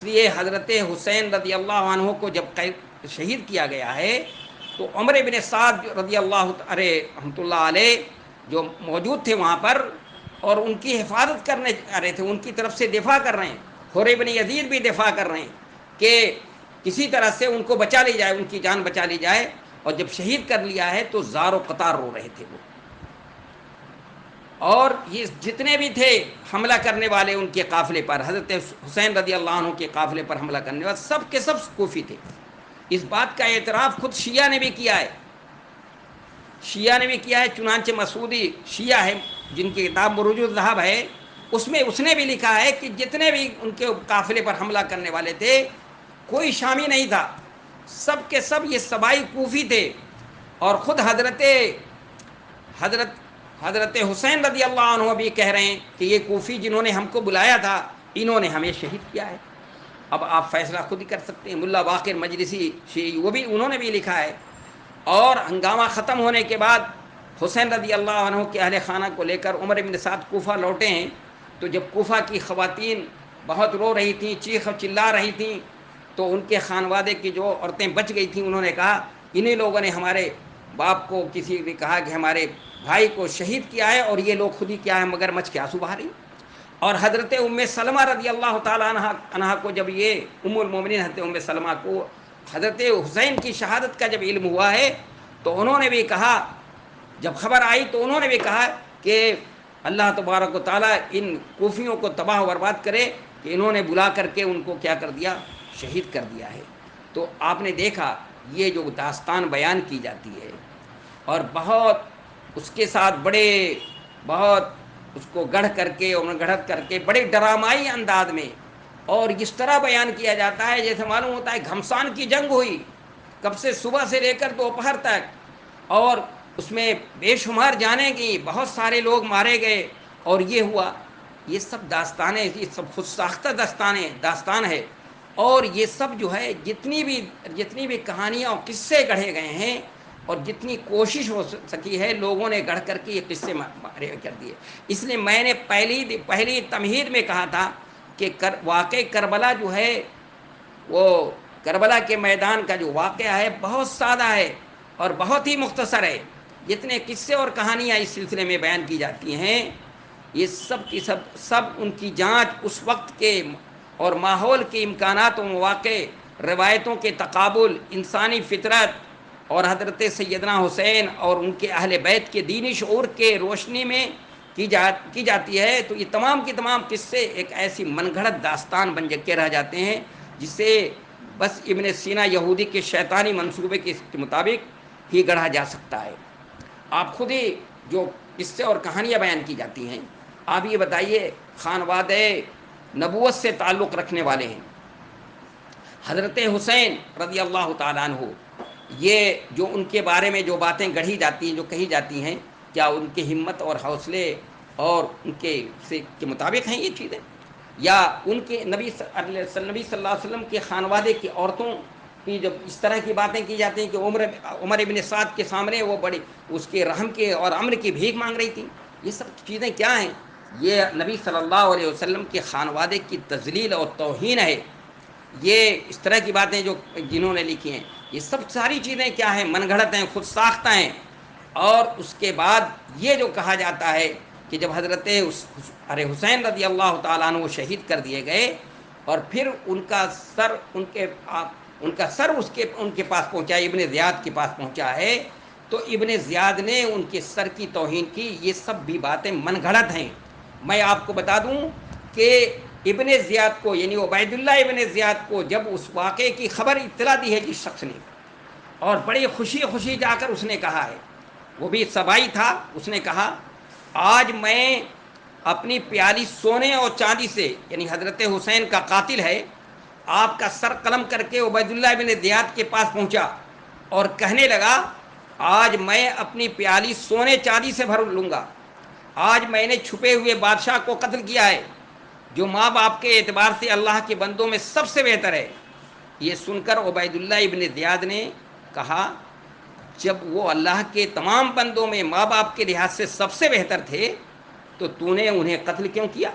لیے حضرت حسین رضی اللہ عنہ کو جب شہید کیا گیا ہے تو عمر بن سعد رضی اللہ رحمۃ اللہ علیہ جو موجود تھے وہاں پر اور ان کی حفاظت کرنے آ رہے تھے، ان کی طرف سے دفاع کر رہے ہیں، حور بن یزید بھی دفاع کر رہے ہیں کہ کسی طرح سے ان کو بچا لی جائے، ان کی جان بچا لی جائے، اور جب شہید کر لیا ہے تو زار و قطار رو رہے تھے وہ، اور یہ جتنے بھی تھے حملہ کرنے والے ان کے قافلے پر، حضرت حسین رضی اللہ عنہ کے قافلے پر حملہ کرنے والے سب کے سب کوفی تھے۔ اس بات کا اعتراف خود شیعہ نے بھی کیا ہے، شیعہ نے بھی کیا ہے، چنانچہ مسعودی شیعہ ہے جن کی کتاب مروج الذہب ہے، اس میں اس نے بھی لکھا ہے کہ جتنے بھی ان کے قافلے پر حملہ کرنے والے تھے کوئی شامی نہیں تھا، سب کے سب یہ سبائی کوفی تھے، اور خود حضرت حضرت حسین رضی اللہ عنہ بھی کہہ رہے ہیں کہ یہ کوفی جنہوں نے ہم کو بلایا تھا انہوں نے ہمیں شہید کیا ہے۔ اب آپ فیصلہ خود ہی کر سکتے ہیں۔ ملا باقر مجلسی شیعی وہ بھی انہوں نے بھی لکھا ہے۔ اور ہنگامہ ختم ہونے کے بعد حسین رضی اللہ عنہ کے اہل خانہ کو لے کر عمر بن سعد کوفہ لوٹے ہیں، تو جب کوفہ کی خواتین بہت رو رہی تھیں، چیخ چلا رہی تھیں، تو ان کے خانوادے کی جو عورتیں بچ گئی تھیں انہوں نے کہا انہی لوگوں نے ہمارے باپ کو، کسی نے کہا کہ ہمارے بھائی کو شہید کیا ہے، اور یہ لوگ خود ہی کیا ہے مگر مچھ کے آنسو بہا رہی۔ اور حضرت ام سلمہ رضی اللہ تعالیٰ عنہ کو جب یہ ام المومنین حضرت ام سلمہ کو حضرت حسین کی شہادت کا جب علم ہوا ہے تو انہوں نے بھی کہا، جب خبر آئی تو انہوں نے بھی کہا کہ اللہ تبارک و تعالیٰ ان کوفیوں کو تباہ و برباد کرے کہ انہوں نے بلا کر کے ان کو کیا کر دیا، شہید کر دیا ہے۔ تو آپ نے دیکھا یہ جو داستان بیان کی جاتی ہے اور بہت اس کے ساتھ بہت اس کو گڑھ کر کے اور گڑھت کر کے بڑے ڈرامائی انداز میں اور اس طرح بیان کیا جاتا ہے جیسے معلوم ہوتا ہے گھمسان کی جنگ ہوئی، کب سے صبح سے لے کر دوپہر تک، اور اس میں بے شمار جانیں گی، بہت سارے لوگ مارے گئے، اور یہ ہوا۔ یہ سب داستانیں، یہ سب خود ساختہ داستان ہے، اور یہ سب جو ہے جتنی بھی کہانیاں اور قصے گڑھے گئے ہیں اور جتنی کوشش ہو سکی ہے لوگوں نے گڑھ کر کے یہ قصے کر دیے۔ اس لیے میں نے پہلی تمہید میں کہا تھا کہ واقع کربلا جو ہے وہ کربلا کے میدان کا جو واقعہ ہے بہت سادہ ہے اور بہت ہی مختصر ہے۔ جتنے قصے اور کہانیاں اس سلسلے میں بیان کی جاتی ہیں یہ سب کی سب ان کی جانچ اس وقت کے اور ماحول کے امکانات و مواقع، روایتوں کے تقابل، انسانی فطرت اور حضرت سیدنا حسین اور ان کے اہل بیت کے دینی شعور کے روشنی میں کی جاتی ہے، تو یہ تمام کی تمام قصے ایک ایسی من گھڑت داستان بن کے رہ جاتے ہیں جسے بس ابن سینا یہودی کے شیطانی منصوبے کے مطابق ہی گڑھا جا سکتا ہے۔ آپ خود ہی جو قصے اور کہانیاں بیان کی جاتی ہیں، آپ یہ بتائیے خانوادہ نبوت سے تعلق رکھنے والے ہیں حضرت حسین رضی اللہ تعالیٰ عنہ، یہ جو ان کے بارے میں جو باتیں گڑھی جاتی ہیں، جو کہی جاتی ہیں، کیا ان کی ہمت اور حوصلے اور ان کے مطابق ہیں یہ چیزیں، یا ان کے نبی صلی اللہ علیہ وسلم کے خانوادے کی عورتوں کی جب اس طرح کی باتیں کی جاتی ہیں کہ عمر ابن سعد کے سامنے وہ بڑی اس کے رحم کے اور امر کی بھیک مانگ رہی تھی، یہ سب چیزیں کیا ہیں؟ یہ نبی صلی اللہ علیہ وسلم کے خانوادے کی تذلیل اور توہین ہے۔ یہ اس طرح کی باتیں جو جنہوں نے لکھی ہیں یہ سب ساری چیزیں کیا ہیں؟ من گھڑت ہیں، خود ساختہ ہیں۔ اور اس کے بعد یہ جو کہا جاتا ہے کہ جب حضرت حسین رضی اللہ تعالیٰ عنہ شہید کر دیے گئے اور پھر ان کا سر ان کے پاس پہنچا، ابن زیاد کے پاس پہنچا ہے، تو ابن زیاد نے ان کے سر کی توہین کی۔ یہ سب بھی باتیں من گھڑت ہیں۔ میں آپ کو بتا دوں کہ ابن زیاد کو یعنی عبید اللہ ابن زیاد کو جب اس واقعے کی خبر اطلاع دی ہے جس شخص نے، اور بڑی خوشی جا کر اس نے کہا ہے، وہ بھی سبائی تھا، اس نے کہا آج میں اپنی پیالی سونے اور چاندی سے، یعنی حضرت حسین کا قاتل ہے، آپ کا سر قلم کر کے عبید اللہ ابن زیاد کے پاس پہنچا اور کہنے لگا آج میں اپنی پیالی سونے چاندی سے بھر لوں گا، آج میں نے چھپے ہوئے بادشاہ کو قتل کیا ہے جو ماں باپ کے اعتبار سے اللہ کے بندوں میں سب سے بہتر ہے۔ یہ سن کر عبید اللہ ابن زیاد نے کہا جب وہ اللہ کے تمام بندوں میں ماں باپ کے لحاظ سے سب سے بہتر تھے تو نے انہیں قتل کیوں کیا؟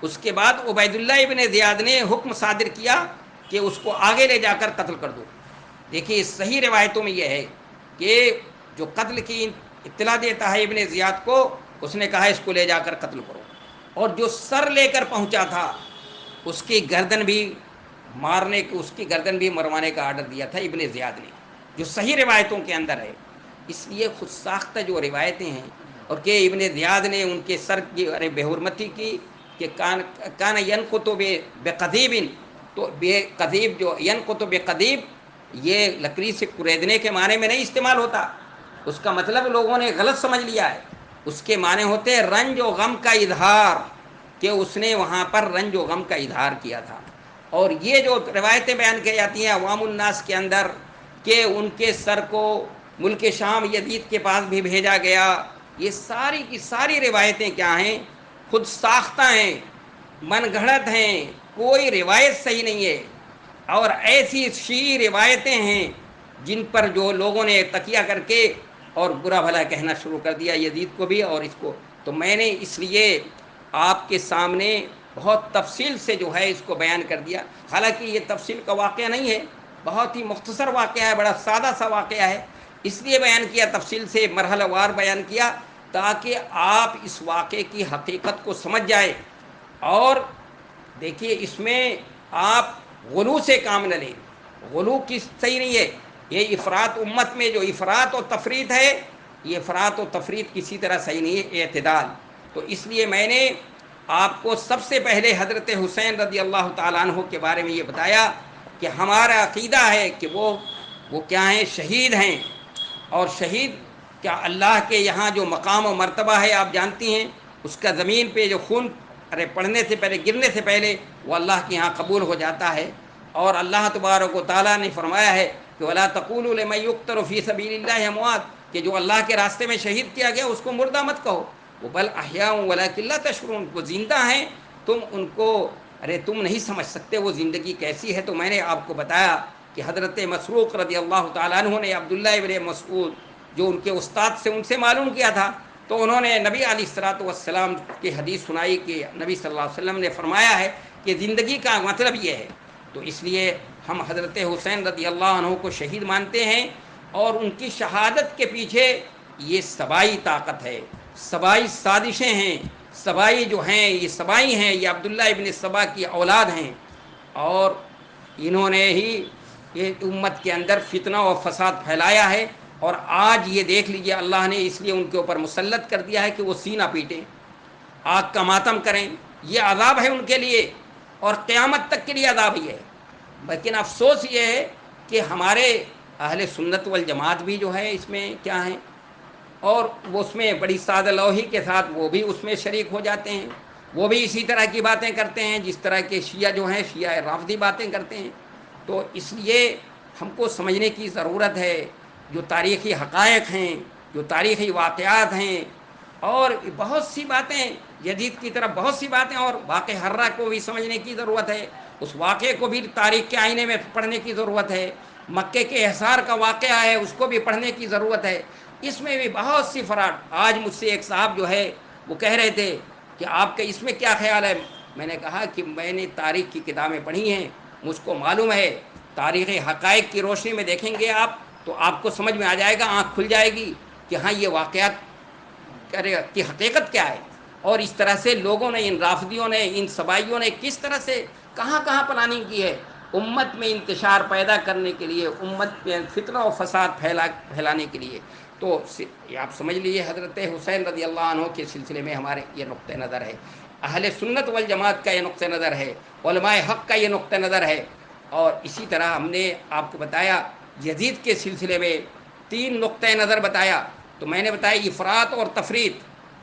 اس کے بعد عبید اللہ ابن زیاد نے حکم صادر کیا کہ اس کو آگے لے جا کر قتل کر دو۔ دیکھیے صحیح روایتوں میں یہ ہے کہ جو قتل کی اطلاع دیتا ہے ابن زیاد کو، اس نے کہا اس کو لے جا کر قتل کرو، اور جو سر لے کر پہنچا تھا اس کی گردن بھی مارنے کی، اس کی گردن بھی مروانے کا آرڈر دیا تھا ابن زیاد نے، جو صحیح روایتوں کے اندر ہے۔ اس لیے خود ساختہ جو روایتیں ہیں، اور کہ ابن زیاد نے ان کے سر کی بے حرمتی کی کہ کان ینقط بقضیب، تو بے قضیب جو ینقط بقضیب یہ لکڑی سے کریدنے کے معنی میں نہیں استعمال ہوتا، اس کا مطلب لوگوں نے غلط سمجھ لیا ہے، اس کے معنی ہوتے ہیں رنج و غم کا اظہار، کہ اس نے وہاں پر رنج و غم کا اظہار کیا تھا۔ اور یہ جو روایتیں بیان کی جاتی ہیں عوام الناس کے اندر کہ ان کے سر کو ملک شام یزید کے پاس بھی بھیجا گیا، یہ ساری کی ساری روایتیں کیا ہیں؟ خود ساختہ ہیں، من گھڑت ہیں، کوئی روایت صحیح نہیں ہے، اور ایسی شیعی روایتیں ہیں جن پر جو لوگوں نے تکیہ کر کے اور برا بھلا کہنا شروع کر دیا یزید کو بھی اور اس کو۔ تو میں نے اس لیے آپ کے سامنے بہت تفصیل سے جو ہے اس کو بیان کر دیا، حالانکہ یہ تفصیل کا واقعہ نہیں ہے، بہت ہی مختصر واقعہ ہے، بڑا سادہ سا واقعہ ہے، اس لیے بیان کیا، تفصیل سے مرحلہ وار بیان کیا تاکہ آپ اس واقعے کی حقیقت کو سمجھ جائیں۔ اور دیکھیے اس میں آپ غلو سے کام نہ لیں، غلو کی صحیح نہیں ہے، یہ افراط امت میں جو افراط و تفریط ہے، یہ افراط و تفریط کسی طرح صحیح نہیں ہے، اعتدال۔ تو اس لیے میں نے آپ کو سب سے پہلے حضرت حسین رضی اللہ تعالیٰ عنہ کے بارے میں یہ بتایا کہ ہمارا عقیدہ ہے کہ وہ کیا ہیں؟ شہید ہیں، اور شہید کیا اللہ کے یہاں جو مقام و مرتبہ ہے آپ جانتی ہیں، اس کا زمین پہ جو خون پڑنے سے پہلے، گرنے سے پہلے وہ اللہ کے یہاں قبول ہو جاتا ہے، اور اللہ تبارک و تعالیٰ نے فرمایا ہے کہ وَلَا تَقُولُوا لِمَن يُقْتَلُ فِي سَبِيلِ اللَّهِ أَمْوَاتٌ، کہ جو اللہ کے راستے میں شہید کیا گیا اس کو مردہ مت کہو، وہ بل احیاء ولیکن لا تشعرون، وہ زندہ ہیں، تم ان کو تم نہیں سمجھ سکتے وہ زندگی کیسی ہے۔ تو میں نے آپ کو بتایا کہ حضرت مسروق رضی اللہ تعالیٰ عنہ نے عبداللہ ابن مسعود جو ان کے استاد سے ان سے معلوم کیا تھا، تو انہوں نے نبی علیہ الصلوۃ والسلام کی حدیث سنائی کہ نبی صلی اللہ علیہ وسلم نے فرمایا ہے کہ زندگی کا مطلب یہ ہے۔ تو اس لیے ہم حضرت حسین رضی اللہ عنہ کو شہید مانتے ہیں، اور ان کی شہادت کے پیچھے یہ سبائی طاقت ہے، سبائی سازشیں ہیں، سبائی جو ہیں یہ سبائی ہیں، یہ عبداللہ ابن سبا کی اولاد ہیں، اور انہوں نے ہی یہ امت کے اندر فتنہ و فساد پھیلایا ہے۔ اور آج یہ دیکھ لیجئے اللہ نے اس لیے ان کے اوپر مسلط کر دیا ہے کہ وہ سینہ پیٹیں، آگ کا ماتم کریں، یہ عذاب ہے ان کے لیے، اور قیامت تک کے لیے عذاب ہی ہے۔ لیکن افسوس یہ ہے کہ ہمارے اہل سنت والجماعت بھی جو ہے اس میں کیا ہیں، اور وہ اس میں بڑی سادہ لوحی کے ساتھ وہ بھی اس میں شریک ہو جاتے ہیں، وہ بھی اسی طرح کی باتیں کرتے ہیں جس طرح کے شیعہ جو ہیں شیعہ رافضی باتیں کرتے ہیں۔ تو اس لیے ہم کو سمجھنے کی ضرورت ہے، جو تاریخی حقائق ہیں، جو تاریخی واقعات ہیں، اور بہت سی باتیں یزید کی طرف بہت سی باتیں، اور واقع حرہ کو بھی سمجھنے کی ضرورت ہے، اس واقعے کو بھی تاریخ کے آئینے میں پڑھنے کی ضرورت ہے، مکے کے احصار کا واقعہ ہے اس کو بھی پڑھنے کی ضرورت ہے، اس میں بھی بہت سی فراڈ۔ آج مجھ سے ایک صاحب جو ہے وہ کہہ رہے تھے کہ آپ کا اس میں کیا خیال ہے؟ میں نے کہا کہ میں نے تاریخ کی کتابیں پڑھی ہیں، مجھ کو معلوم ہے، تاریخی حقائق کی روشنی میں دیکھیں گے آپ تو آپ کو سمجھ میں آ جائے گا، آنکھ کھل جائے گی کہ ہاں یہ واقعات کی حقیقت کیا ہے، اور اس طرح سے لوگوں نے، ان رافضیوں نے، ان سبائیوں نے کس طرح سے کہاں کہاں پلاننگ کی ہے امت میں انتشار پیدا کرنے کے لیے، امت میں فتنہ و فساد پھیلانے کے لیے۔ تو آپ سمجھ لیجیے حضرت حسین رضی اللہ عنہ کے سلسلے میں ہمارے یہ نقطہ نظر ہے، اہل سنت والجماعت کا یہ نقطہ نظر ہے، علماء حق کا یہ نقطہ نظر ہے۔ اور اسی طرح ہم نے آپ کو بتایا یزید کے سلسلے میں 3 نقطہ نظر بتایا، تو میں نے بتایا افراط اور تفریط،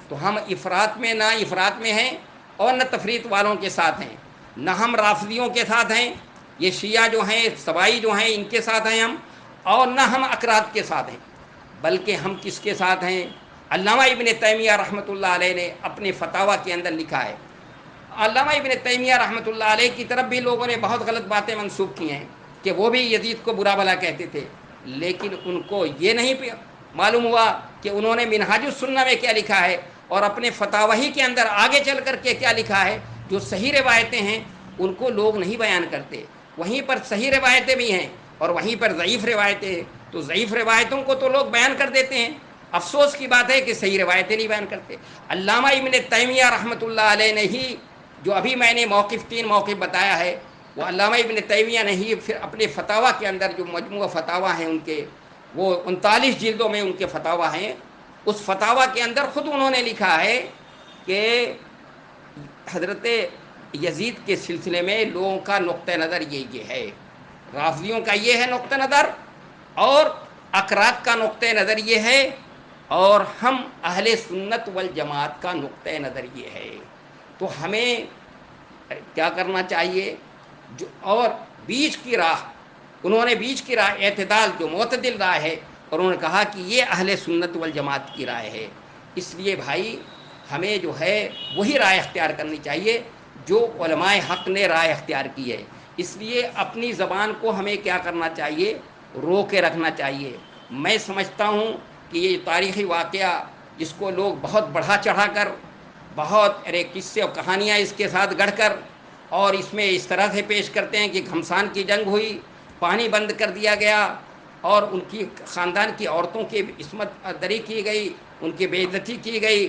تو ہم افراط میں نہ افراط میں ہیں اور نہ تفریط والوں کے ساتھ ہیں، نہ ہم رافضیوں کے ساتھ ہیں، یہ شیعہ جو ہیں سبائی جو ہیں ان کے ساتھ ہیں ہم، اور نہ ہم اکراد کے ساتھ ہیں، بلکہ ہم کس کے ساتھ ہیں؟ علامہ ابن تیمیہ رحمۃ اللہ علیہ نے اپنے فتاویٰ کے اندر لکھا ہے، علامہ ابن تیمیہ رحمۃ اللہ علیہ کی طرف بھی لوگوں نے بہت غلط باتیں منسوب کی ہیں کہ وہ بھی یزید کو برا بھلا کہتے تھے، لیکن ان کو یہ نہیں معلوم ہوا کہ انہوں نے منہاج السنہ میں کیا لکھا ہے، اور اپنے فتاوی کے اندر آگے چل کر کے کیا لکھا ہے جو صحیح روایتیں ہیں ان کو لوگ نہیں بیان کرتے، وہیں پر صحیح روایتیں بھی ہیں اور وہیں پر ضعیف روایتیں ہیں، تو ضعیف روایتوں کو تو لوگ بیان کر دیتے ہیں، افسوس کی بات ہے کہ صحیح روایتیں نہیں بیان کرتے۔ علامہ ابن تیمیہ رحمۃ اللہ علیہ نے ہی، جو ابھی میں نے تین موقف بتایا ہے، وہ علامہ ابن تیمیہ نے ہی پھر اپنے فتاویٰ کے اندر، جو مجموعہ فتاویٰ ہیں ان کے، وہ 39 جلدوں میں ان کے فتاویٰ ہیں، اس فتاویٰ کے اندر خود انہوں نے لکھا ہے کہ حضرت یزید کے سلسلے میں لوگوں کا نقطہ نظر یہ ہے، رافضیوں کا یہ ہے نقطہ نظر، اور اکراد کا نقطہ نظر یہ ہے، اور ہم اہل سنت والجماعت کا نقطہ نظر یہ ہے۔ تو ہمیں کیا کرنا چاہیے؟ اور بیچ کی راہ، انہوں نے بیچ کی راہ، اعتدال، جو معتدل رائے ہے، اور انہوں نے کہا کہ یہ اہل سنت والجماعت کی رائے ہے۔ اس لیے بھائی ہمیں جو ہے وہی رائے اختیار کرنی چاہیے جو علماء حق نے رائے اختیار کی ہے۔ اس لیے اپنی زبان کو ہمیں کیا کرنا چاہیے؟ رو کے رکھنا چاہیے۔ میں سمجھتا ہوں کہ یہ تاریخی واقعہ جس کو لوگ بہت بڑھا چڑھا کر، بہت قصے اور کہانیاں اس کے ساتھ گڑھ کر، اور اس میں اس طرح سے پیش کرتے ہیں کہ گھمسان کی جنگ ہوئی، پانی بند کر دیا گیا، اور ان کی خاندان کی عورتوں کی عصمت دری کی گئی، ان کی بے عزتی کی گئی۔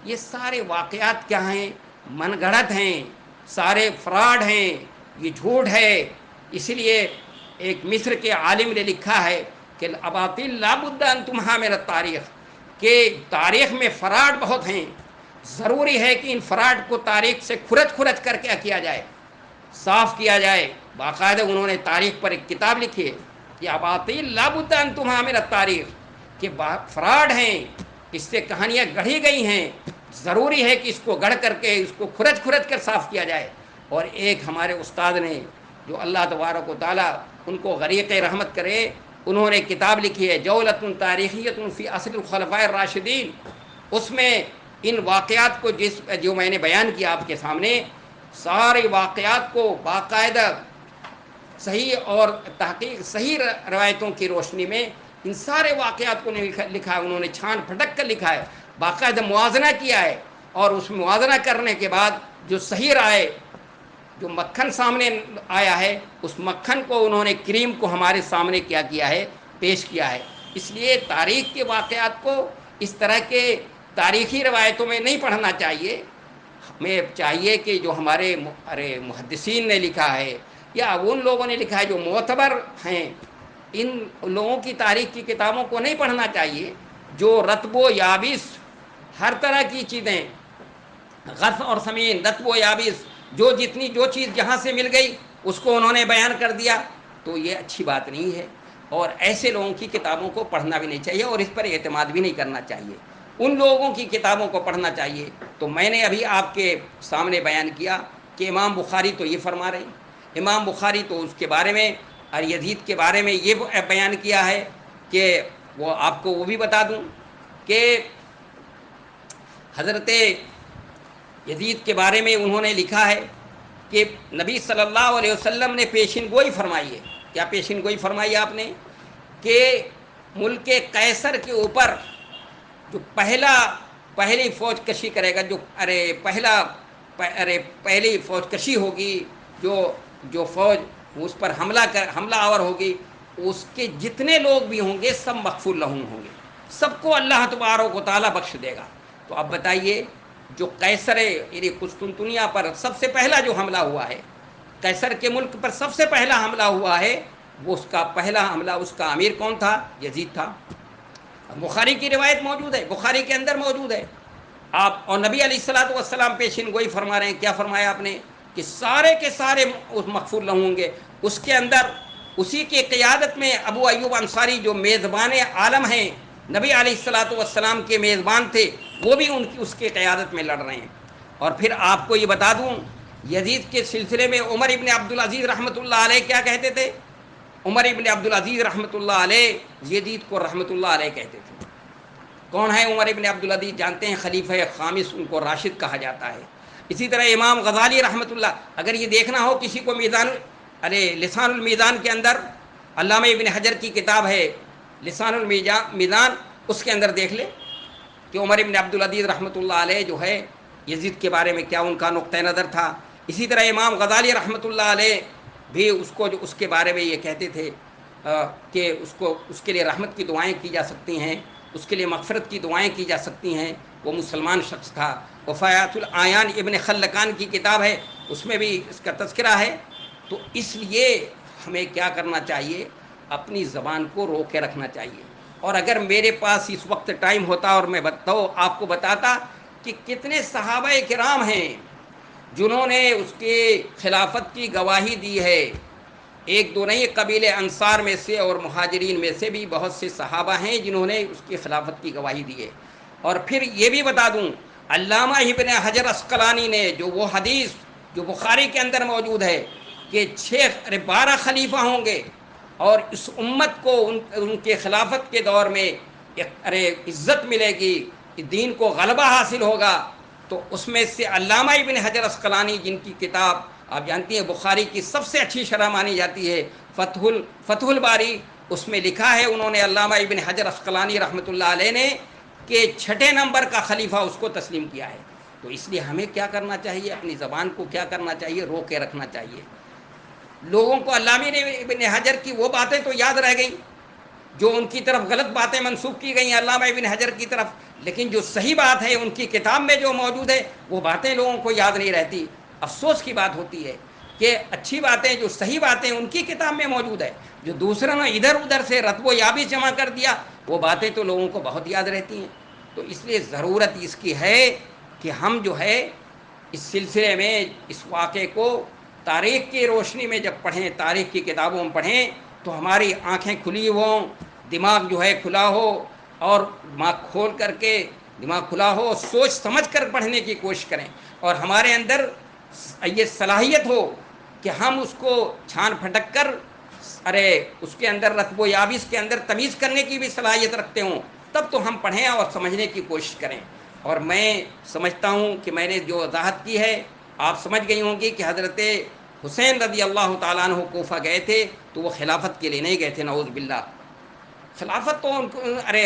یہ سارے واقعات کیا ہیں؟ من گھڑت ہیں، سارے فراڈ ہیں، یہ جھوٹ ہے۔ اسی لیے ایک مصر کے عالم نے لکھا ہے کہ اباطیل لا بد ان تمہا من التاریخ، کہ تاریخ میں فراڈ بہت ہیں، ضروری ہے کہ ان فراڈ کو تاریخ سے کھرچ کر کے کیا جائے، صاف کیا جائے۔ باقاعدہ انہوں نے تاریخ پر ایک کتاب لکھی ہے کہ اباطیل لا بد ان تمہا من التاریخ، کہ فراڈ ہیں، اس سے کہانیاں گڑھی گئی ہیں، ضروری ہے کہ اس کو گڑھ کر کے اس کو کھرچ کر صاف کیا جائے۔ اور ایک ہمارے استاد نے، جو اللہ تبارک و تعالیٰ ان کو غریق رحمت کرے، انہوں نے کتاب لکھی ہے جولۃ تاریخیۃ فی عصر الخلفاء الراشدین، اس میں ان واقعات کو جو میں نے بیان کیا آپ کے سامنے، سارے واقعات کو باقاعدہ صحیح اور تحقیق صحیح روایتوں کی روشنی میں ان سارے واقعات کو لکھا ہے، انہوں نے چھان پھٹک کر لکھا ہے، باقاعدہ موازنہ کیا ہے، اور اس موازنہ کرنے کے بعد جو صحیح رائے، جو مکھن سامنے آیا ہے، اس مکھن کو انہوں نے، کریم کو ہمارے سامنے کیا ہے، پیش کیا ہے۔ اس لیے تاریخ کے واقعات کو اس طرح کے تاریخی روایتوں میں نہیں پڑھنا چاہیے، ہمیں چاہیے کہ جو ہمارے محدثین نے لکھا ہے یا ان لوگوں نے لکھا ہے جو معتبر ہیں، ان لوگوں کی تاریخ کی کتابوں کو نہیں پڑھنا چاہیے، جو رطب و یابس ہر طرح کی چیزیں، غث اور سمین، رطب و یابس، جو چیز جہاں سے مل گئی اس کو انہوں نے بیان کر دیا، تو یہ اچھی بات نہیں ہے، اور ایسے لوگوں کی کتابوں کو پڑھنا بھی نہیں چاہیے، اور اس پر اعتماد بھی نہیں کرنا چاہیے، ان لوگوں کی کتابوں کو پڑھنا چاہیے۔ تو میں نے ابھی آپ کے سامنے بیان کیا کہ امام بخاری تو یہ فرما رہے ہیں، امام بخاری تو اس کے بارے میں اور یزید کے بارے میں یہ بیان کیا ہے کہ وہ آپ کو وہ بھی بتا دوں کہ حضرت یزید کے بارے میں انہوں نے لکھا ہے کہ نبی صلی اللہ علیہ وسلم نے پیشین گوئی فرمائی ہے۔ کیا پیشین گوئی فرمائی آپ نے؟ کہ ملک قیصر کے اوپر جو پہلی فوج کشی کرے گا، جو پہلی فوج کشی ہوگی، جو فوج اس پر حملہ آور ہوگی، اس کے جتنے لوگ بھی ہوں گے سب مغفور لہم ہوں گے، سب کو اللہ تبارک و تعالیٰ بخش دے گا۔ تو اب بتائیے، جو قیصر یعنی قسطنطنیہ پر سب سے پہلا جو حملہ ہوا ہے، قیصر کے ملک پر سب سے پہلا حملہ ہوا ہے، وہ اس کا پہلا حملہ، اس کا امیر کون تھا؟ یزید تھا۔ بخاری کی روایت موجود ہے، بخاری کے اندر موجود ہے۔ آپ اور نبی علیہ الصلوۃ والسلام پیشین گوئی فرما رہے ہیں، کیا فرمایا آپ نے؟ کہ سارے کے سارے مغفور لہم ہوں گے۔ اس کے اندر اسی کی قیادت میں ابو ایوب انصاری جو میزبان عالم ہیں، نبی علیہ الصلوۃ والسلام کے میزبان تھے، وہ بھی اس کی قیادت میں لڑ رہے ہیں۔ اور پھر آپ کو یہ بتا دوں، یزید کے سلسلے میں عمر ابن عبدالعزیز رحمۃ اللہ علیہ کیا کہتے تھے؟ عمر ابن عبدالعزیز رحمۃ اللہ علیہ یزید کو رحمۃ اللہ علیہ کہتے تھے۔ کون ہے عمر ابن عبدالعزیز؟ جانتے ہیں، خلیفہ خامس، ان کو راشد کہا جاتا ہے۔ اسی طرح امام غزالی رحمۃ اللہ، اگر یہ دیکھنا ہو کسی کو لسان المیزان کے اندر، علامہ ابن حجر کی کتاب ہے لسان المیزان، اس کے اندر دیکھ لے کہ عمر ابن عبدالعزیز رحمۃ اللہ علیہ جو ہے یزید کے بارے میں کیا ان کا نقطہ نظر تھا. اسی طرح امام غزالی رحمۃ اللہ علیہ بھی اس کے بارے میں یہ کہتے تھے کہ اس کے لیے رحمت کی دعائیں کی جا سکتی ہیں، اس کے لیے مغفرت کی دعائیں کی جا سکتی ہیں. وہ مسلمان شخص تھا. وفایات العیان ابن خلقان کی کتاب ہے، اس میں بھی اس کا تذکرہ ہے. تو اس لیے ہمیں کیا کرنا چاہیے، اپنی زبان کو روک کے رکھنا چاہیے. اور اگر میرے پاس اس وقت ٹائم ہوتا اور میں آپ کو بتاتا کہ کتنے صحابہ کرام ہیں جنہوں نے اس کے خلافت کی گواہی دی ہے. ایک دو نہیں، قبیلے انصار میں سے اور مہاجرین میں سے بھی بہت سے صحابہ ہیں جنہوں نے اس کی خلافت کی گواہی دی ہے. اور پھر یہ بھی بتا دوں، علامہ ابن حجر عسقلانی نے جو وہ حدیث جو بخاری کے اندر موجود ہے کہ 12 خلیفہ ہوں گے اور اس امت کو ان کے خلافت کے دور میں عزت ملے گی، دین کو غلبہ حاصل ہوگا، تو اس میں سے علامہ ابن حجر عسقلانی جن کی کتاب آپ جانتی ہیں بخاری کی سب سے اچھی شرح مانی جاتی ہے فتح الباری، اس میں لکھا ہے انہوں نے علامہ ابن حجر عسقلانی رحمۃ اللہ علیہ نے کہ 6 نمبر کا خلیفہ اس کو تسلیم کیا ہے. تو اس لیے ہمیں کیا کرنا چاہیے، اپنی زبان کو کیا کرنا چاہیے، روک کے رکھنا چاہیے. لوگوں کو علامہ ابن حجر کی وہ باتیں تو یاد رہ گئیں جو ان کی طرف غلط باتیں منسوخ کی گئیں علامہ ابن حجر کی طرف، لیکن جو صحیح بات ہے ان کی کتاب میں جو موجود ہے وہ باتیں لوگوں کو یاد نہیں رہتی. افسوس کی بات ہوتی ہے کہ اچھی باتیں جو صحیح باتیں ان کی کتاب میں موجود ہے، جو دوسروں نے ادھر ادھر سے رتب و یابی جمع کر دیا، وہ باتیں تو لوگوں کو بہت یاد رہتی ہیں. تو اس لیے ضرورت اس کی ہے کہ ہم جو ہے اس سلسلے میں اس واقعے کو تاریخ کی روشنی میں جب پڑھیں، تاریخ کی کتابوں میں پڑھیں تو ہماری آنکھیں کھلی ہوں، دماغ جو ہے کھلا ہو، اور دماغ کھول کر کے دماغ کھلا ہو، سوچ سمجھ کر پڑھنے کی کوشش کریں، اور ہمارے اندر یہ صلاحیت ہو کہ ہم اس کو چھان پھٹک کر اس کے اندر رتب و یابس کے اندر تمیز کرنے کی بھی صلاحیت رکھتے ہوں، تب تو ہم پڑھیں اور سمجھنے کی کوشش کریں. اور میں سمجھتا ہوں کہ میں نے جو وضاحت کی ہے آپ سمجھ گئی ہوں گی کہ حضرت حسین رضی اللہ تعالیٰ عنہ کوفہ گئے تھے تو وہ خلافت کے لیے نہیں گئے تھے، نعوذ باللہ. خلافت تو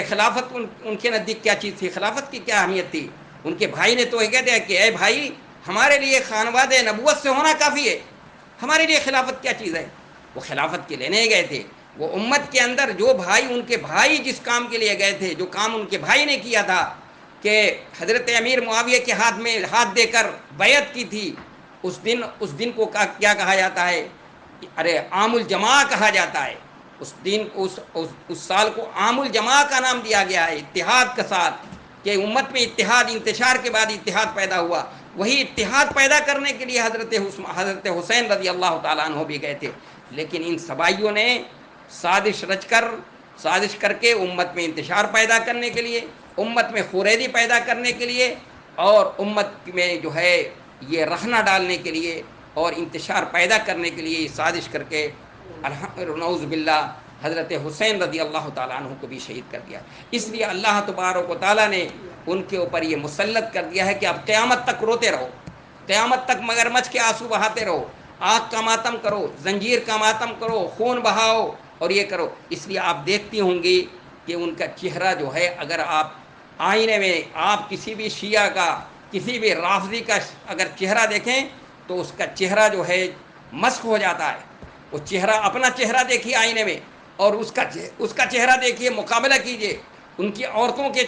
خلافت ان کے نزدیک کیا چیز تھی، خلافت کی کیا اہمیت تھی. ان کے بھائی نے تو یہ کہہ دیا کہ اے بھائی، ہمارے لیے خانواد نبوت سے ہونا کافی ہے، ہمارے لیے خلافت کیا چیز ہے. وہ خلافت کے لیے نہیں گئے تھے. وہ امت کے اندر جو بھائی، ان کے بھائی جس کام کے لیے گئے تھے، جو کام ان کے بھائی نے کیا تھا کہ حضرت امیر معاویہ کے ہاتھ میں ہاتھ دے کر بیعت کی تھی، اس دن کو کیا کہا جاتا ہے، عام الجماع کہا جاتا ہے. اس دن اس سال کو عام الجماع کا نام دیا گیا ہے، اتحاد کا ساتھ، کہ امت میں اتحاد، انتشار کے بعد اتحاد پیدا ہوا. وہی اتحاد پیدا کرنے کے لیے حضرت حسین رضی اللہ تعالیٰ عنہ بھی گئے تھے. لیکن ان سبائیوں نے سازش کر کے امت میں انتشار پیدا کرنے کے لیے، امت میں خوریزی پیدا کرنے کے لیے، اور امت میں جو ہے یہ رخنہ ڈالنے کے لیے اور انتشار پیدا کرنے کے لیے سازش کر کے نعوذ باللہ حضرت حسین رضی اللہ تعالیٰ عنہ کو بھی شہید کر دیا. اس لیے اللہ تبارک و تعالیٰ نے ان کے اوپر یہ مسلط کر دیا ہے کہ اب قیامت تک روتے رہو، قیامت تک مگرمچھ کے آنسو بہاتے رہو، آگ کا ماتم کرو، زنجیر کا ماتم کرو، خون بہاؤ اور یہ کرو. اس لیے آپ دیکھتی ہوں گی کہ ان کا چہرہ جو ہے، اگر آپ آئینے میں آپ کسی بھی شیعہ کا، کسی بھی رافضی کا اگر چہرہ دیکھیں تو اس کا چہرہ جو ہے مسخ ہو جاتا ہے. وہ چہرہ، اپنا چہرہ دیکھیے آئینے میں اور اس کا چہرہ دیکھیے، مقابلہ کیجئے. ان کی عورتوں کے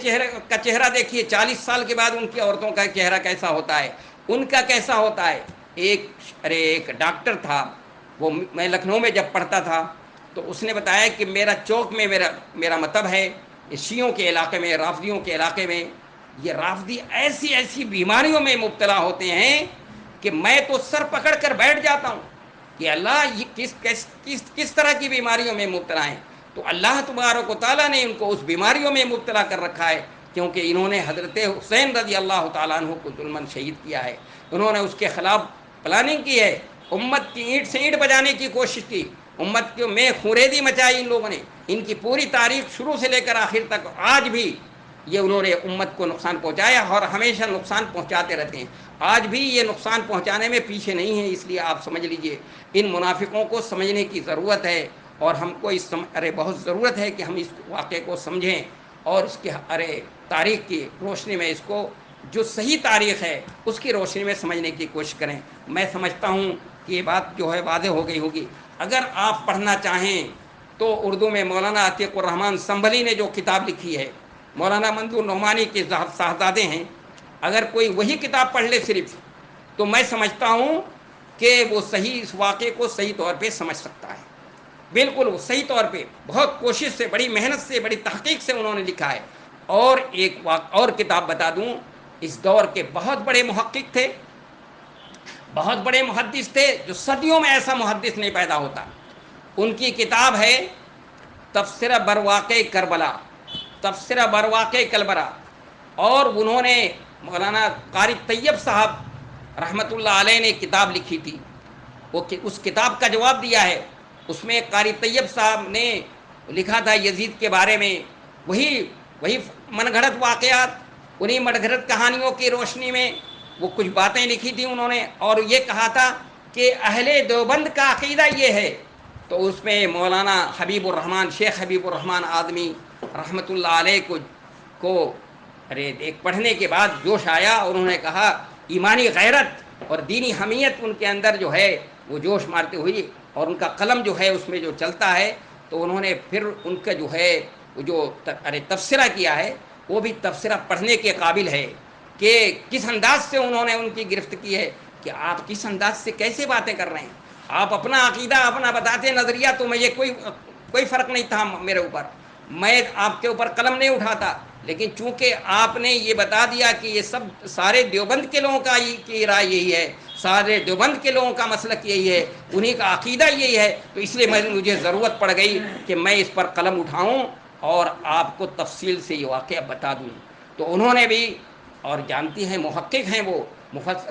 کا چہرہ دیکھیے، 40 سال کے بعد ان کی عورتوں کا چہرہ کیسا ہوتا ہے، ان کا کیسا ہوتا ہے. ایک ڈاکٹر تھا، وہ میں لکھنؤ میں جب پڑھتا تھا تو اس نے بتایا کہ میرا چوک میں میرا مطلب ہے شیعوں کے علاقے میں، رافضیوں کے علاقے میں، یہ رافضی ایسی بیماریوں میں مبتلا ہوتے ہیں کہ میں تو سر پکڑ کر بیٹھ جاتا ہوں کہ اللہ یہ کس طرح کی بیماریوں میں مبتلا ہیں. تو اللہ تبارک و تعالیٰ نے ان کو اس بیماریوں میں مبتلا کر رکھا ہے کیونکہ انہوں نے حضرت حسین رضی اللہ تعالیٰ عنہ کو ظلماً شہید کیا ہے. انہوں نے اس کے خلاف پلاننگ کی ہے، امت کی اینٹ سے اینٹ بجانے کی کوشش کی، امت میں خوریزی مچائی ان لوگوں نے. ان کی پوری تاریخ شروع سے لے کر آخر تک آج بھی یہ انہوں نے امت کو نقصان پہنچایا اور ہمیشہ نقصان پہنچاتے رہتے ہیں. آج بھی یہ نقصان پہنچانے میں پیچھے نہیں ہے. اس لیے آپ سمجھ لیجئے ان منافقوں کو سمجھنے کی ضرورت ہے، اور ہم کو بہت ضرورت ہے کہ ہم اس واقعے کو سمجھیں اور اس کے تاریخ کی روشنی میں اس کو جو صحیح تاریخ ہے اس کی روشنی میں سمجھنے کی کوشش کریں. میں سمجھتا ہوں کہ یہ بات جو ہے واضح ہو گئی ہوگی. اگر آپ پڑھنا چاہیں تو اردو میں مولانا عتیق الرحمن سنبھلی نے جو کتاب لکھی ہے، مولانا منظور نعمانی کے صاحبزادے ہیں، اگر کوئی وہی کتاب پڑھ لے صرف، تو میں سمجھتا ہوں کہ وہ صحیح اس واقعے کو صحیح طور پہ سمجھ سکتا ہے. بالکل وہ صحیح طور پہ بہت کوشش سے، بڑی محنت سے، بڑی تحقیق سے انہوں نے لکھا ہے. اور ایک اور کتاب بتا دوں، اس دور کے بہت بڑے محقق تھے، بہت بڑے محدث تھے، جو صدیوں میں ایسا محدث نہیں پیدا ہوتا. ان کی کتاب ہے تفسیرہ برواقع کربلا، تفسیرہ برواقع کربلا. اور انہوں نے مولانا قاری طیب صاحب رحمۃ اللہ علیہ نے کتاب لکھی تھی، وہ اس کتاب کا جواب دیا ہے. اس میں قاری طیب صاحب نے لکھا تھا یزید کے بارے میں، وہی من گھڑت واقعات، انہی من گھڑت کہانیوں کی روشنی میں وہ کچھ باتیں لکھی تھیں انہوں نے. اور یہ کہا تھا کہ اہل دیوبند کا عقیدہ یہ ہے. تو اس میں مولانا حبیب الرحمن، شیخ حبیب الرحمن آدمی رحمۃ اللہ علیہ کو ایک پڑھنے کے بعد جوش آیا، اور انہوں نے کہا ایمانی غیرت اور دینی حمیت ان کے اندر جو ہے وہ جوش مارتے ہوئی، اور ان کا قلم جو ہے اس میں جو چلتا ہے. تو انہوں نے پھر ان کا جو ہے وہ جو تبصرہ کیا ہے، وہ بھی تبصرہ پڑھنے کے قابل ہے کہ کس انداز سے انہوں نے ان کی گرفت کی ہے، کہ آپ کس انداز سے کیسے باتیں کر رہے ہیں. آپ اپنا عقیدہ اپنا بتاتے نظریہ، تو میں یہ کوئی فرق نہیں تھا میرے اوپر، میں آپ کے اوپر قلم نہیں اٹھاتا. لیکن چونکہ آپ نے یہ بتا دیا کہ یہ سب سارے دیوبند کے لوگوں کی رائے یہی ہے، سارے دیوبند کے لوگوں کا مسلک یہی ہے، انہی کا عقیدہ یہی ہے، تو اس لیے مجھے ضرورت پڑ گئی کہ میں اس پر قلم اٹھاؤں اور آپ کو تفصیل سے یہ واقعہ بتا دوں. تو انہوں نے بھی، اور جانتی ہیں محقق ہیں وہ،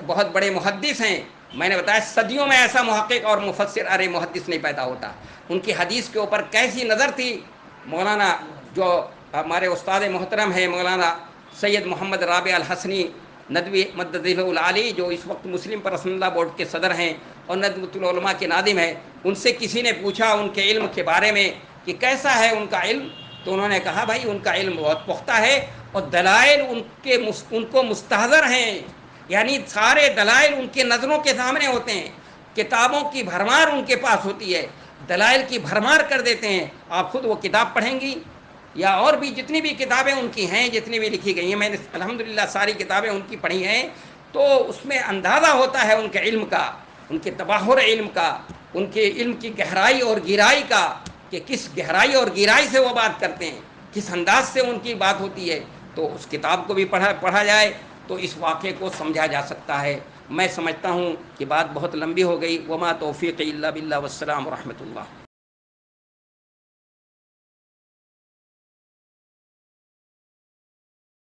بہت بڑے محدث ہیں. میں نے بتایا صدیوں میں ایسا محقق اور مفسر محدث نہیں پیدا ہوتا. ان کی حدیث کے اوپر کیسی نظر تھی. مولانا جو ہمارے استاد محترم ہیں مولانا سید محمد رابع الحسنی ندوی مددہ العالی، جو اس وقت مسلم پرسنل لا بورڈ کے صدر ہیں اور ندوۃ العلماء کے ناظم ہیں، ان سے کسی نے پوچھا ان کے علم کے بارے میں کہ کیسا ہے ان کا علم. تو انہوں نے کہا بھائی ان کا علم بہت پختہ ہے، اور دلائل ان کو مستحضر ہیں، یعنی سارے دلائل ان کے نظروں کے سامنے ہوتے ہیں. کتابوں کی بھرمار ان کے پاس ہوتی ہے، دلائل کی بھرمار کر دیتے ہیں. آپ خود وہ کتاب پڑھیں گی، یا اور بھی جتنی بھی کتابیں ان کی ہیں، جتنی بھی لکھی گئی ہیں، میں نے الحمدللہ ساری کتابیں ان کی پڑھی ہیں، تو اس میں اندازہ ہوتا ہے ان کے علم کا، ان کے تباہر علم کا، ان کے علم کی گہرائی اور گہرائی کا، کہ کس گہرائی اور گہرائی سے وہ بات کرتے ہیں، کس انداز سے ان کی بات ہوتی ہے. تو اس کتاب کو بھی پڑھا جائے تو اس واقعے کو سمجھا جا سکتا ہے. میں سمجھتا ہوں کہ بات بہت لمبی ہو گئی. وما توفیق الا باللہ، والسلام ورحمۃ اللہ.